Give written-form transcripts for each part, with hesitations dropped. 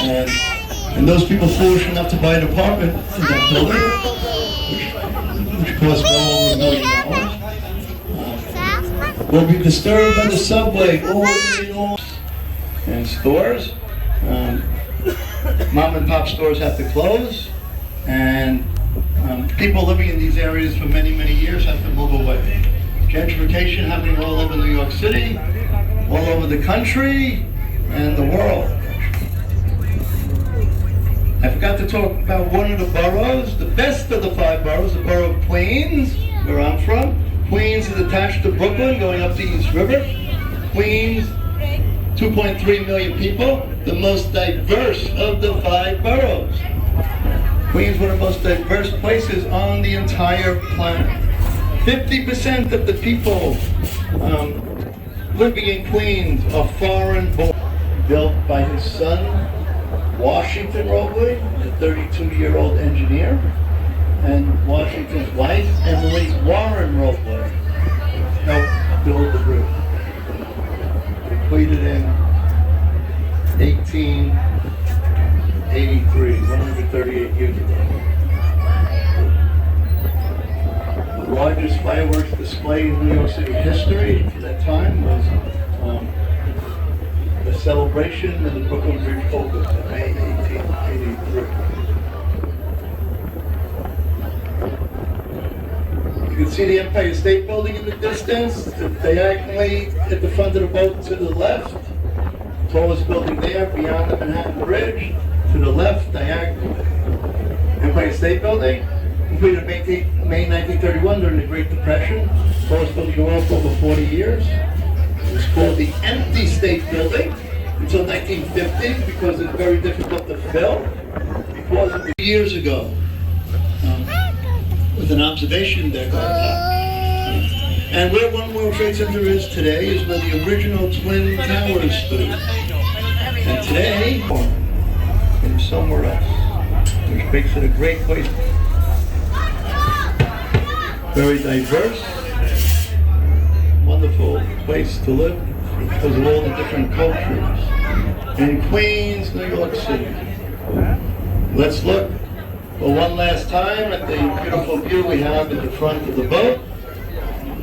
And those people foolish enough to buy an apartment in that building, which costs well over $1 million, will be disturbed by the subway, and stores. Mom and pop stores have to close, and people living in these areas for many, many years have to move away. Gentrification happening all over New York City, all over the country, and the world. I forgot to talk about one of the boroughs, the best of the 5 boroughs, the borough of Queens, where I'm from. Queens is attached to Brooklyn, going up the East River. Queens, 2.3 million people, the most diverse of the 5 boroughs. Queens, one of the most diverse places on the entire planet. 50% of the people living in Queens are foreign born. Built by his son, Washington Roadway, a 32-year-old engineer, and Washington's wife, Emily Warren Roadway, helped build the bridge. Completed in 1883, 138 years ago. The largest fireworks display in New York City history at that time was the celebration of the Brooklyn Bridge opened in May 1883. You can see the Empire State Building in the distance, diagonally at the front of the boat to the left. Tallest building there beyond the Manhattan Bridge. To the left, diagonally. Empire State Building, completed May 1931 during the Great Depression. Tallest building in the world for over 40 years. It was called the Empty State Building until 1950 because it's very difficult to fill. Because of years ago, with an observation deck on top. And where One World Trade Center is today is where the original Twin Towers stood. And today, it's somewhere else, which makes it a great place. Very diverse, wonderful place to live because of all the different cultures. In Queens, New York City. Let's look for one last time at the beautiful view we have at the front of the boat.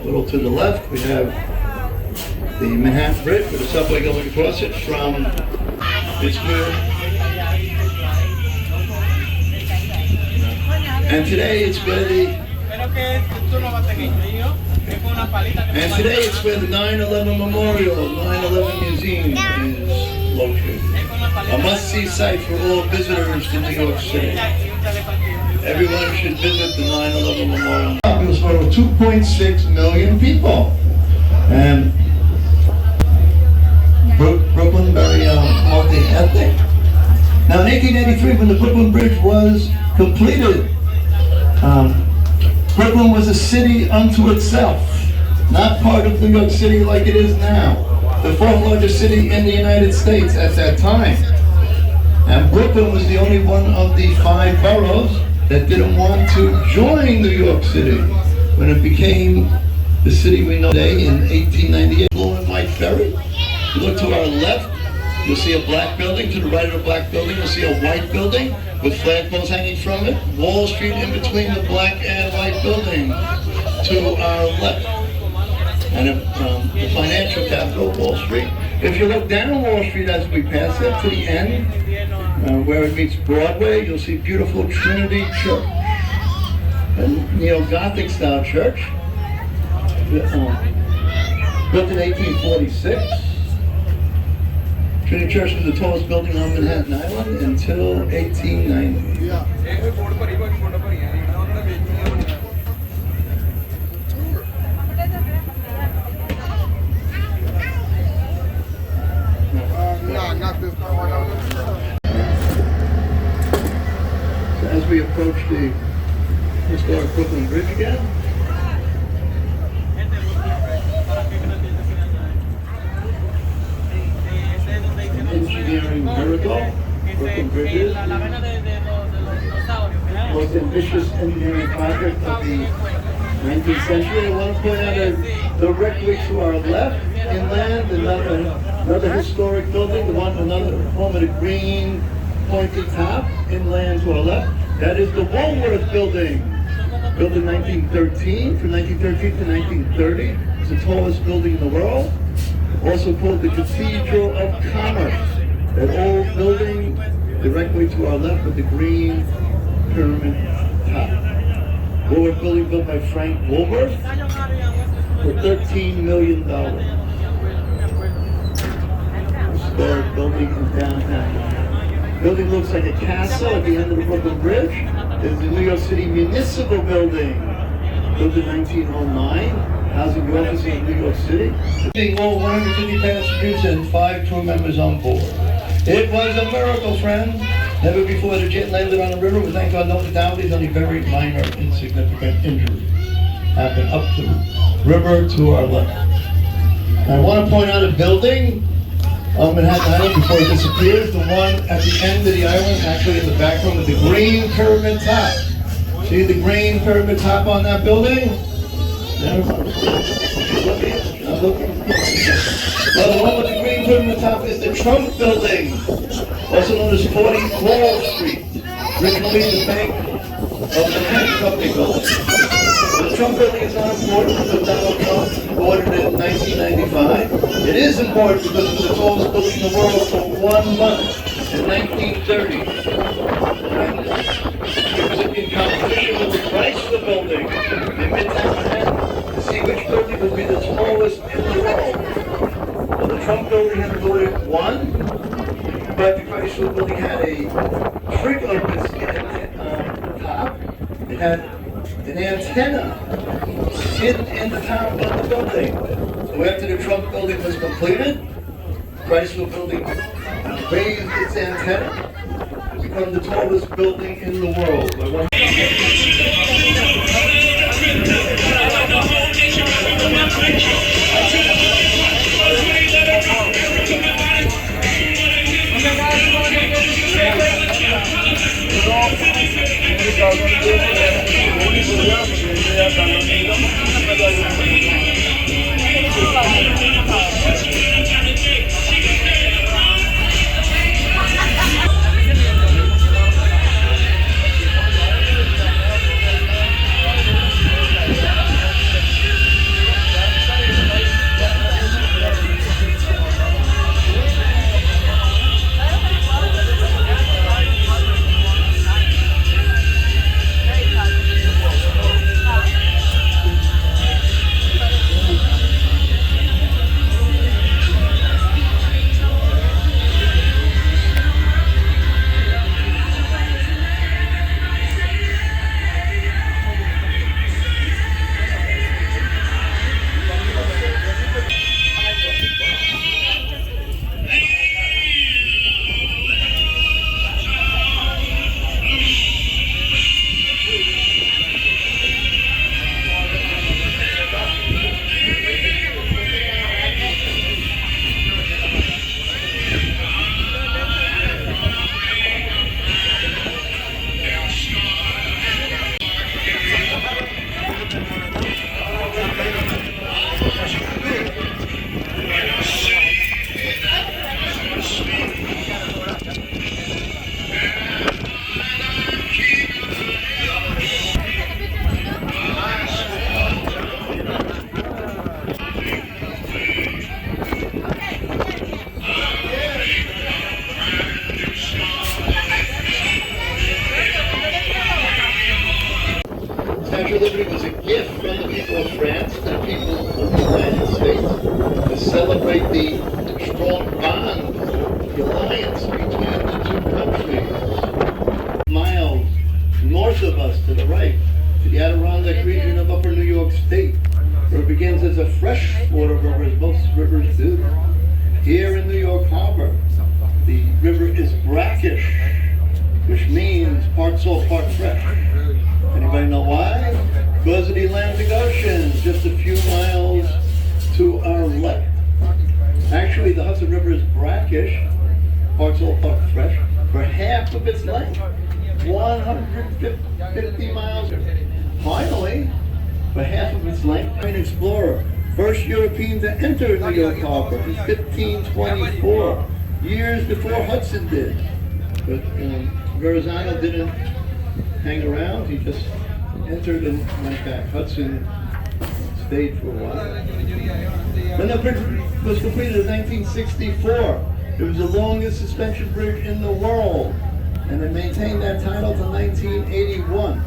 A little to the left, we have the Manhattan Bridge with the subway going across it from this view. And today it's where the 9/11 Memorial, 9/11 Museum is located. A must-see site for all visitors to New York City. Everyone should visit the 9/11 Memorial. It was for 2.6 million people. And Brooklyn, very multi-ethnic. Now in 1883, when the Brooklyn Bridge was completed, Brooklyn was a city unto itself, not part of New York City like it is now. The 4th largest city in the United States at that time. And Brooklyn was the only one of the 5 boroughs that didn't want to join New York City when it became the city we know today in 1898. Blue and white ferry. You look to our left, you'll see a black building. To the right of the black building, you'll see a white building with flagpoles hanging from it. Wall Street in between the black and white building to our left. And the financial capital, Wall Street. If you look down Wall Street as we pass it to the end, where it meets Broadway, you'll see beautiful Trinity Church, a neo-Gothic style church, built in 1846. Trinity Church was the tallest building on Manhattan Island until 1890. As we approach the historic Brooklyn Bridge again, an engineering miracle. Brooklyn Bridge is the most ambitious engineering project of the 19th century. I want to point out that directly to our left, inland, another historic building, another home of the Green pointed top inland to our left. That is the Woolworth Building, built in 1913, from 1913 to 1930. It's the tallest building in the world, also called the Cathedral of Commerce. That old building directly to our left with the green pyramid top. Woolworth Building built by Frank Woolworth for $13 million. Historic building in downtown. Building looks like a castle at the end of the Brooklyn Bridge. There's the New York City Municipal Building, built in 1909, housing the offices of New York City. All 150 passengers and 5 crew members on board. It was a miracle, friends. Never before the jet landed on the river with, thank God, no fatalities, only very minor, insignificant injuries happened up the river to our left. I want to point out a building on Manhattan Island before it disappears, the one at the end of the island, actually in the background with the green pyramid top. See the green pyramid top on that building? Well, the one with the green pyramid top is the Trump Building, also known as 40 Wall Street, originally the Bank of Manhattan Company Building. The Trump Building is not important because Donald Trump ordered it in 1995. It is important because it was the tallest building in the world for 1 month in 1930. It was in competition with the Chrysler Building in Midtown Manhattan to see which building would be the tallest in the world. Well, the Trump Building had voted 1, but the Chrysler Building had a trickle biscuit on the top. It had an antenna in the top of the building. So after the Trump Building was completed, Chrysler Building raised its antenna to become the tallest building in the world. Statue of Liberty was a gift from the people of France to the people of the United States to celebrate the strong bond, the alliance between the two countries. Miles north of us to the right, to the Adirondack region of upper New York State, where it begins as a freshwater river, as most rivers do. Here in New York Harbor, the river is brackish, which means part salt, part fresh. Anybody know why? Because of the Atlantic Ocean, just a few miles to our left. Actually, the Hudson River is brackish, part salt, part fresh, for half of its length, 150 miles. Finally, for half of its length, an explorer, first European to enter New York Harbor in 1524, years before Hudson did. But Verrazano didn't hang around. He just entered and went back. Hudson stayed for a while. When the bridge was completed in 1964, it was the longest suspension bridge in the world, and it maintained that title till 1981.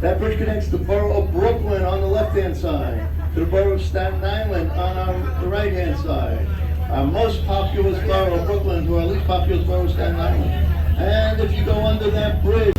That bridge connects the borough of Brooklyn on the left-hand side to the borough of Staten Island on the right-hand side. Our most populous borough of Brooklyn to our least populous borough of Staten Island. And if you go under that bridge,